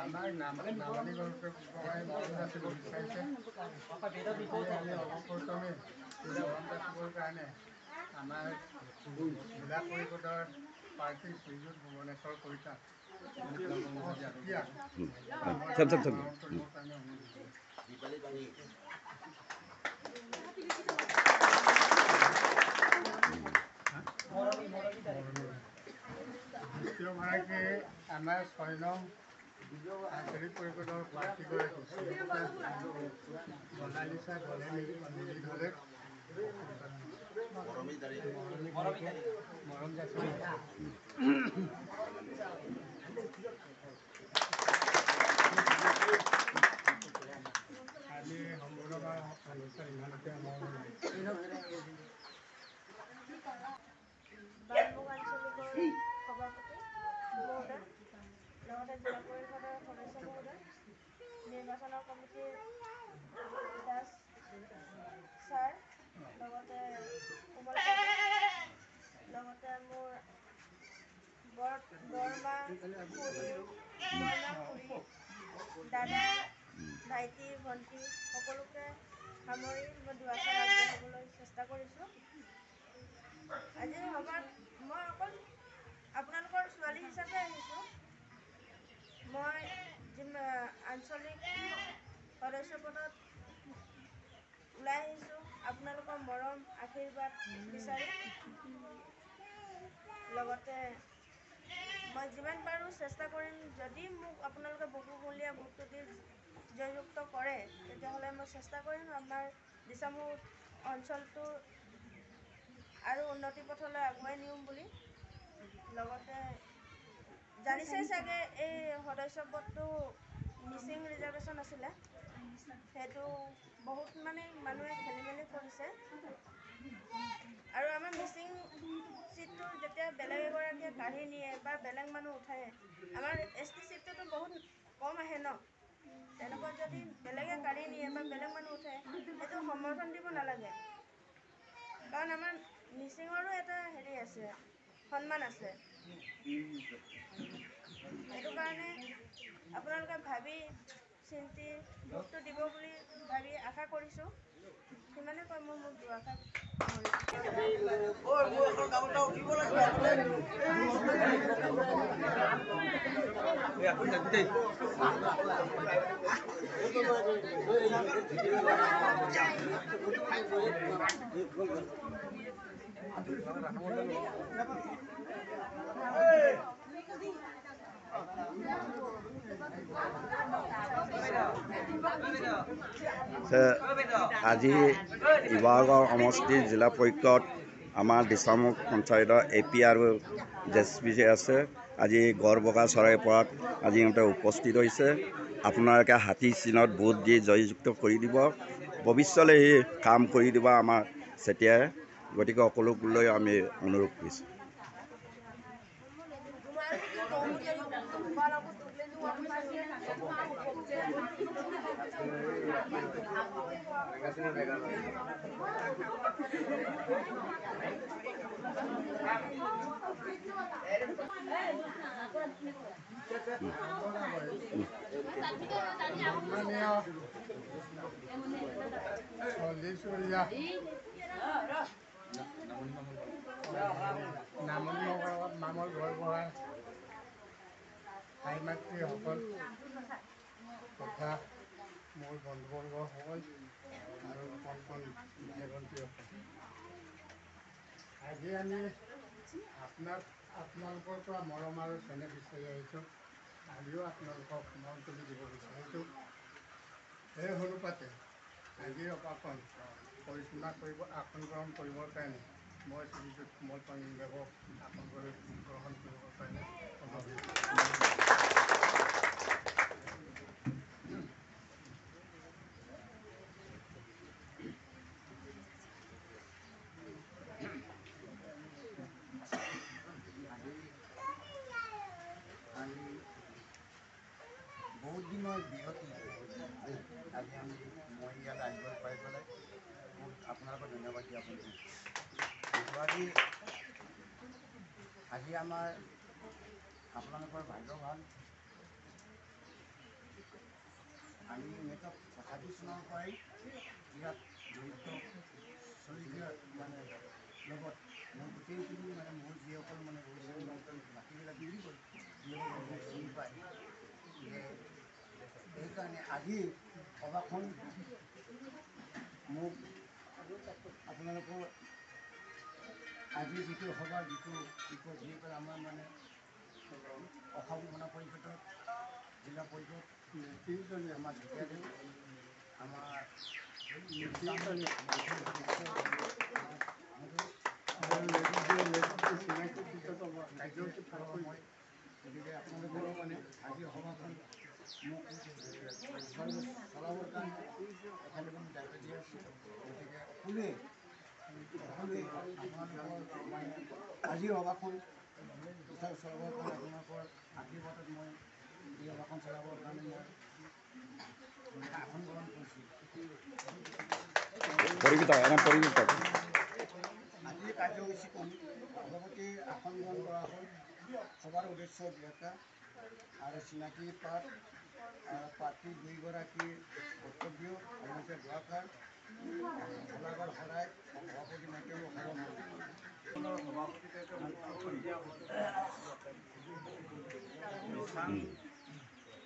আমাৰ নামনি গড়গাঁও মৰম যাচিব বিচাৰিছে। অৱপ্ৰথমে মৰম যাচিবৰ কাৰণে আমাৰ জিলা পৰিষদৰ প্ৰাৰ্থী শ্ৰীযুত ভুৱনেশ্বৰ কলিতা দ্বিতীয়গৰাকী আমাৰ 6 নং আঞ্চলিক পৰিষদৰ প্ৰাৰ্থীগৰাকী মনালিছা নিৰ্ধলে মৰম যাচিব। আজি সম্পূৰ্ণ অনুষ্ঠান ইমানতে সভাপতি মহোদয়, লগতে জিলা পৰিষদৰ সদস্য মহোদয়, নিৰ্বাচনৰ কমিটিৰ দাস ছাৰ, লগতে কোমল লগতে মোৰ বৰমা খুৰী, দাদা, ভাইটি, ভণ্টি সকলোকে সামৰি মই দুআষাৰ আগবঢ়াবলৈ চেষ্টা কৰিছোঁ। আজিৰ সভাত মই অকল আপোনালোকৰ ছোৱালী হিচাপে আহিছোঁ। মই আঞ্চলিক সদস্য পদত ওলাই আহিছোঁ আপোনালোকৰ মৰম আশীৰ্বাদ বিচাৰি। লগতে মই যিমান পাৰোঁ চেষ্টা কৰিম, যদি মোক আপোনালোকে বহুমূলীয়া ভোটটো দি জয়যুক্ত কৰে তেতিয়াহ'লে মই চেষ্টা কৰিম আমাৰ দিচামুখ অঞ্চলটো আৰু উন্নতি পথলৈ আগুৱাই নিওঁ বুলি। লগতে জানিছে চাগে এই সদস্য পদটো মিচিং ৰিজাৰ্ভেশ্যন আছিলে, সেইটো বহুত মানুহে খেলি মেলি কৰিছে। আৰু আমাৰ মিচিং চিটটো যেতিয়া বেলেগ এগৰাকীয়ে কাঢ়ি নিয়ে বা বেলেগ মানুহ উঠায়, আমাৰ ST চিটটোতো বহুত কম আহে ন। তেনেকুৱা যদি বেলেগে কাঢ়ি নিয়ে বা বেলেগ মানুহ উঠায়, সেইটো সমৰ্থন দিব নালাগে। কাৰণ আমাৰ মিচিঙৰো এটা হেৰি আছে, সন্মান আছে। সেইটো কাৰণে আপোনালোকে ভাবি চিন্তি ভোটটো দিব বুলি ভাবি আশা কৰিছোঁ। সিমানে কৈ মই মোৰ দুআষাৰ আজি শিৱসাগৰ সমষ্টিৰ জিলা পৰিষদ আমাৰ দিচামুখ পঞ্চায়তৰ AP আৰু JSP আছে। আজি গড়বগা চৰাইপাৰাত আজি ইহঁতে উপস্থিত হৈছে। আপোনালোকে হাতী চিনত ভোট দি জয়যুক্ত কৰি দিব, ভৱিষ্যলৈ সেই কাম কৰি দিব আমাৰ চেতিয়াই। গতিকে সকলোলৈ আমি অনুৰোধ কৰিছোঁ। নামনি মামল গড়বগা ভাই মাতৃসকল তথা মোৰ বন্ধুবৰ্গসকল আৰু কণ ভাই ভণ্টিসকল, আজি আমি আপোনালোকৰ পৰা মৰম আৰু চেনেহ বিচাৰি আহিছোঁ। আজিও আপোনালোকক মৰম তুলি দিব বিচাৰিছোঁ। সেই অনুপাতে আজিৰ অপাখন পৰিচালনা আসন গ্ৰহণ কৰিবৰ কাৰণে মই শ্ৰীযুত কোমল দেৱক আসন গ্ৰহণ কৰিবৰ কাৰণে অনুৰোধ বহুত দিনৰ বিৰতি আজি মই ইয়াত আহিব পাই পেলাই বহুত আপোনালোকক ধন্যবাদ জ্ঞাপন কৰিছোঁ। আজি আমাৰ আপোনালোকৰ ভাগ্য ভাল, আমি এনেকুৱা 85 চনৰ পৰাই ইয়াত জড়িত চলিছিল মানে লগত মই গোটেইখিনি মানে মোৰ যিসকল মানে বাকীবিলাক মিলি গ'ল যিসকল চিনি পায় যে সেইকাৰণে আজি সভাখন মোক আপোনালোকৰ আজি যিটো সভাৰ যিটো বিষয় যি পেলাই আমাৰ মানে অসম গণ পৰিষদৰ জিলা পৰিষদ আমাৰ ঢেকীয়াজুলি আমাৰ গতিকে আপোনালোকৰো মানে আজি সভাখন মোক চলাবৰ কাৰণে একেলগে মোক দায়িত্ব দি আছে। গতিকে সকলোৱে আপোনালোকৰ মানে আজিৰ সভাখন চলাবৰ কাৰণে আপোনালোকৰ আশীৰ্বাদত মই এই সভাখন চলাবৰ কাৰণে মই আসন গ্ৰহণ কৰিছোঁ। আজিৰ কাৰ্যসূচীখন সভাপতিৰ আসন গ্ৰহণ কৰা হ'ল। সভাৰ উদ্দেশ্য ব্যাখ্যা আৰু চিনাকি পাঠ আৰু প্ৰাৰ্থী দুইগৰাকীৰ বক্তব্য সমাজে দুআষাৰ গোলাঘাট শৰাই সভাপতি মাইকেল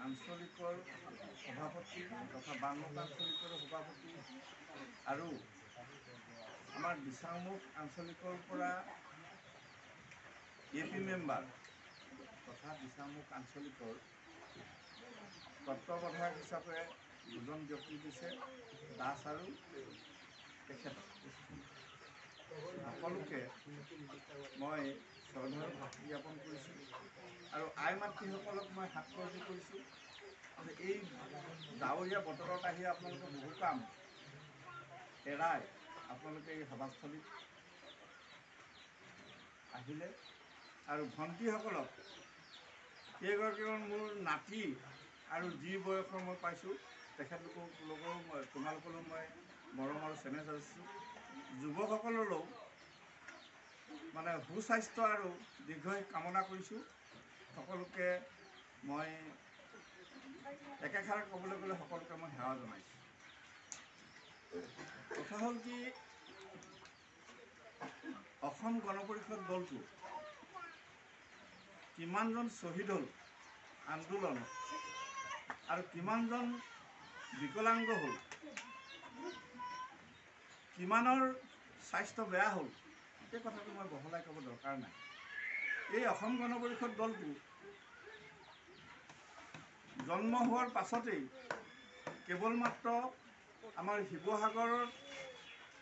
আঞ্চলিকৰ সভাপতি তথা বানমতা আঞ্চলিকৰ সভাপতি আৰু আমাৰ দিচাংমুখ আঞ্চলিকৰ পৰা AP মেম্বাৰ তথা দিচাংমুখ আঞ্চলিকৰ তত্ত্বাৱধায়ক হিচাপে দুজন ব্যক্তি দিছে, দাস আৰু তেখেত সকলোকে মই শ্ৰদ্ধা জ্ঞাপন কৰিছোঁ আৰু আই মাতৃসকলক মই হাতকৰ্জি কৰিছোঁ যে এই ডাৱৰীয়া বতৰত আহি আপোনালোকে বহু কাম এৰাই আপোনালোকে এই সভাস্থলীত আহিলে আৰু ভণ্টিসকলক কেইগৰাকীমান মোৰ নাতি আৰু যি বয়সৰ মই পাইছোঁ তেখেতলোকলৈও তোমালোকলৈও মই মৰম আৰু চেনেহ যাচিছোঁ। যুৱকসকললৈও মানে সুস্বাস্থ্য আৰু দীৰ্ঘায়ু কামনা কৰিছোঁ। সকলোকে মই একেষাৰে ক'বলৈ গ'লে সকলোকে মই সেৱা জনাইছোঁ। কথা হ'ল কি, অসম গণ পৰিষদ দলটো কিমানজন শ্বহীদ হ'ল আন্দোলনত আৰু কিমানজন বিকলাংগ হ'ল, কিমানৰ স্বাস্থ্য বেয়া হ'ল, সেই কথাটো মই বহলাই ক'ব দৰকাৰ নাই। এই অসম গণ পৰিষদ দলটো জন্ম হোৱাৰ পাছতেই কেৱল মাত্ৰ আমাৰ শিৱসাগৰৰ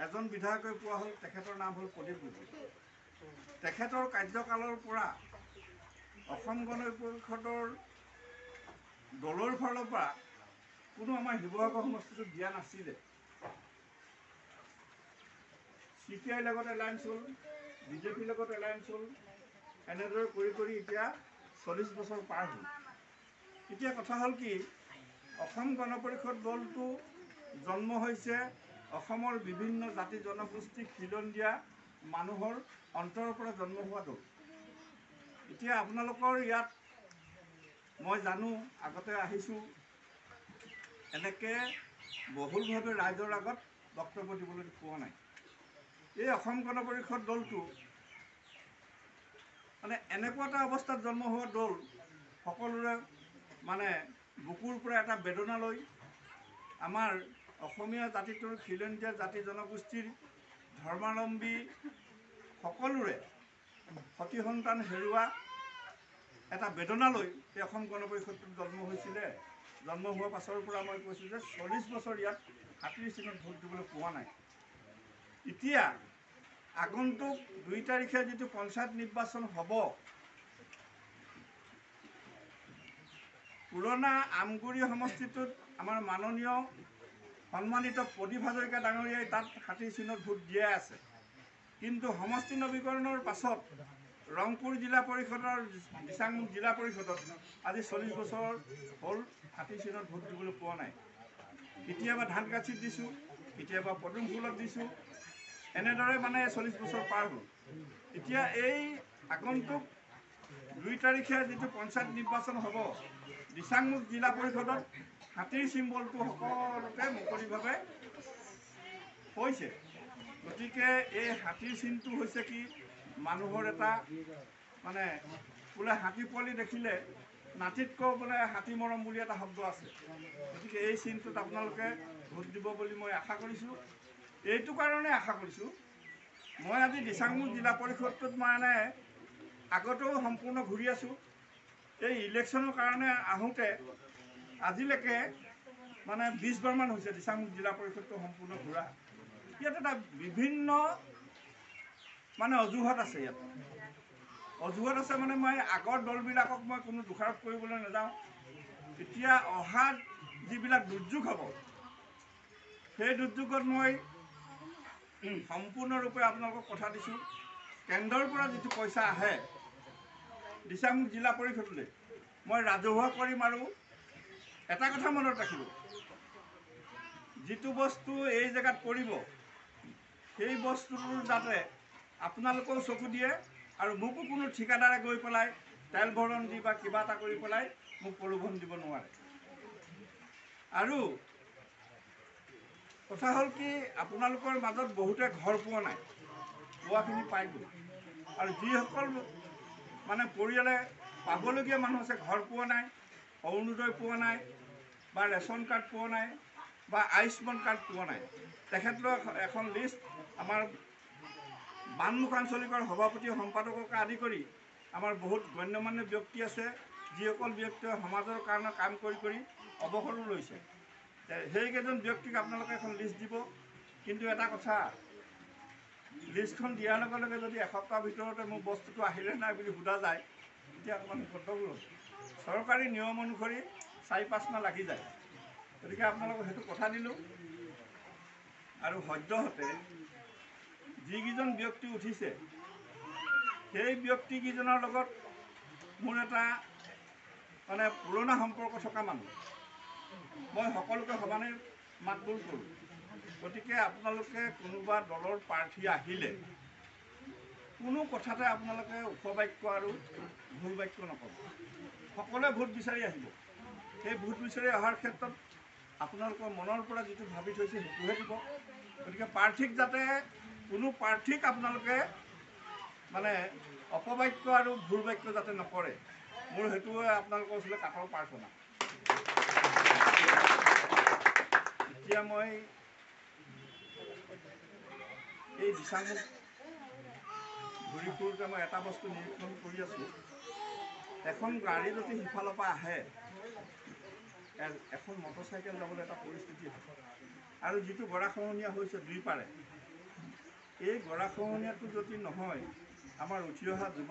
এজন বিধায়কে পোৱা হ'ল, তেখেতৰ নাম হ'ল প্ৰদীপ গগৈ। তেখেতৰ কাৰ্যকালৰ পৰা অসম গণ পৰিষদৰ দলৰ ফালৰ পৰা কোনো আমাৰ শিৱসাগৰ সমষ্টিটোত দিয়া নাছিলে। CPIৰ লগত এলায়েন্স হ'ল, BJPৰ লগত এলায়েন্স হ'ল, এনেদৰে কৰি এতিয়া 40 বছৰ পাৰ হ'ল। এতিয়া কথা হ'ল কি, অসম গণ পৰিষদ দলটো জন্ম হৈছে অসমৰ বিভিন্ন জাতি জনগোষ্ঠী খিলঞ্জীয়া মানুহৰ অন্তৰৰ পৰা জন্ম হোৱা দল। এতিয়া আপোনালোকৰ ইয়াত মই জানো, আগতে আহিছোঁ, এনেকৈ বহুলভাৱে ৰাইজৰ আগত বক্তব্য দিবলৈ পোৱা নাই। এই অসম গণ পৰিষদ দলটো মানে এনেকুৱা এটা অৱস্থাত জন্ম হোৱা দল, সকলোৰে মানে বুকুৰ পৰা এটা বেদনা লৈ আমাৰ অসমীয়া জাতিটোৰ খিলঞ্জীয়া জাতি জনগোষ্ঠীৰ ধৰ্মাৱলম্বী সকলোৰে সতি সন্তান হেৰুৱা এটা বেদনা লৈ এই অসম গণ পৰিষদটোত জন্ম হৈছিলে। জন্ম হোৱাৰ পাছৰ পৰা মই কৈছোঁ যে 40 বছৰ ইয়াত হাতীৰ চিনত ভোট দিবলৈ পোৱা নাই। এতিয়া আগন্তুক 2 তাৰিখে যিটো পঞ্চায়ত নিৰ্বাচন হ'ব, পুৰণা আমগুৰি সমষ্টিটোত আমাৰ মাননীয় সন্মানিত প্ৰদীপ হাজৰিকা ডাঙৰীয়াই তাত হাতীৰ চিনত ভোট দিয়াই আছে। কিন্তু সমষ্টি নৱীকৰণৰ পাছত ৰংপুৰ জিলা পৰিষদৰ দিচাংমুখ জিলা পৰিষদত আজি 40 বছৰ হ'ল হাতীৰ চিনত ভোট দিবলৈ পোৱা নাই। কেতিয়াবা ধানগাছিত দিছোঁ, কেতিয়াবা পদুম ফুলত দিছোঁ, এনেদৰে মানে 40 বছৰ পাৰ হ'ল। এতিয়া এই আগন্তুক 2 তাৰিখে যিটো পঞ্চায়ত নিৰ্বাচন হ'ব, দিচাংমুখ জিলা পৰিষদত হাতীৰ চিম্বলটো সকলোতে মুকলিভাৱে হৈছে। গতিকে এই হাতীৰ চিনটো হৈছে কি মানুহৰ এটা মানে বোলে হাতী পোৱালি দেখিলে নাতিতকৈ বোলে হাতী মৰম বুলি এটা শব্দ আছে। গতিকে এই চিনটোত আপোনালোকে ভোট দিব বুলি মই আশা কৰিছোঁ। এইটো কাৰণে আশা কৰিছোঁ, মই আজি দিচাংমুখ জিলা পৰিষদটোত মানে আগতেও সম্পূৰ্ণ ঘূৰি আছোঁ। এই ইলেকশ্যনৰ কাৰণে আহোঁতে আজিলৈকে মানে 20 বাৰমান হৈছে দিচাংমুখ জিলা পৰিষদটো সম্পূৰ্ণ ঘূৰা। ইয়াত এটা বিভিন্ন মানে অজুহাত আছে। ইয়াত অজুহাত আছে মানে মই আগৰ দলবিলাকক মই কোনো দোষাৰোপ কৰিবলৈ নাযাওঁ। এতিয়া অহা যিবিলাক দুৰ্যোগ হ'ব, সেই দুৰ্যোগত মই সম্পূৰ্ণৰূপে আপোনালোকক কথা দিছোঁ, কেন্দ্ৰৰ পৰা যিটো পইচা আহে দিচাংমুখ জিলা পৰিষদলৈ মই ৰাজহুৱা কৰিম। আৰু এটা কথা মনত ৰাখিব, যিটো বস্তু এই জেগাত পৰিব সেই বস্তুটোৰ যাতে আপোনালোকেও চকু দিয়ে আৰু মোকো কোনো ঠিকাদাৰে গৈ পেলাই তেল ভৰণ দি বা কিবা এটা কৰি পেলাই মোক প্ৰলোভন দিব নোৱাৰে। আৰু কথা হ'ল কি, আপোনালোকৰ মাজত বহুতে ঘৰ পোৱা নাই, পোৱাখিনি পাই গ'ল। আৰু যিসকল মানে পৰিয়ালে পাবলগীয়া মানুহ আছে, ঘৰ পোৱা নাই, অৰুণোদয় পোৱা নাই, বা ৰেচন কাৰ্ড পোৱা নাই, বা আয়ুষ্মান কাৰ্ড পোৱা নাই, তেখেতলোক এখন লিষ্ট আমাৰ বানমুখ আঞ্চলিকৰ সভাপতি সম্পাদককে আদি কৰি আমাৰ বহুত গণ্যমান্য ব্যক্তি আছে, যিসকল ব্যক্তিয়ে সমাজৰ কাৰণে কাম কৰি অৱসৰো লৈছে। সেইকেইজন ব্যক্তিক আপোনালোকে এখন লিষ্ট দিব। কিন্তু এটা কথা, লিষ্টখন দিয়াৰ লগে লগে যদি এসপ্তাহৰ ভিতৰতে মোৰ বস্তুটো আহিলে নাই বুলি সোধা যায়, তেতিয়া অকণমান গণ্ডগোল। চৰকাৰী নিয়ম অনুসৰি 4-5 মাহ লাগি যায়। গতিকে আপোনালোকক সেইটো কথা দিলোঁ। আৰু সদ্যহতে যিকেইজন ব্যক্তি উঠিছে, সেই ব্যক্তিকেইজনৰ লগত মোৰ এটা মানে পুৰণা সম্পৰ্ক থকা মানুহ, মই সকলোকে সমানে মাতবোল কৰোঁ। গতিকে আপোনালোকে কোনোবা দলৰ প্ৰাৰ্থী আহিলে কোনো কথাতে আপোনালোকে উপবাক্য আৰু ভুল বাক্য নক'ব। সকলোৱে ভোট বিচাৰি আহিব। সেই ভোট বিচাৰি অহাৰ ক্ষেত্ৰত আপোনালোকৰ মনৰ পৰা যিটো ভাবি থৈছে সেইটোহে দিব। গতিকে প্ৰাৰ্থীক যাতে কোনো প্ৰাৰ্থীক আপোনালোকে মানে অপবাক্য আৰু ভুল বাক্য যাতে নকৰে, মোৰ সেইটোৱে আপোনালোকৰ ওচৰলৈ কাষৰ প্ৰাৰ্থনা। এতিয়া মই এই দিচাংমুখ ঘূৰি ফুৰোঁতে মই এটা বস্তু নিৰীক্ষণ কৰি আছোঁ, এখন গাড়ী যদি সিফালৰ পৰা আহে, এখন মটৰচাইকেল যাবলৈ এটা পৰিস্থিতি হয়। আৰু যিটো গৰাখহনীয়া হৈছে দুই পাৰে, এই গৰাখহনীয়াটো যদি নহয়, আমাৰ উঠি অহা যুৱ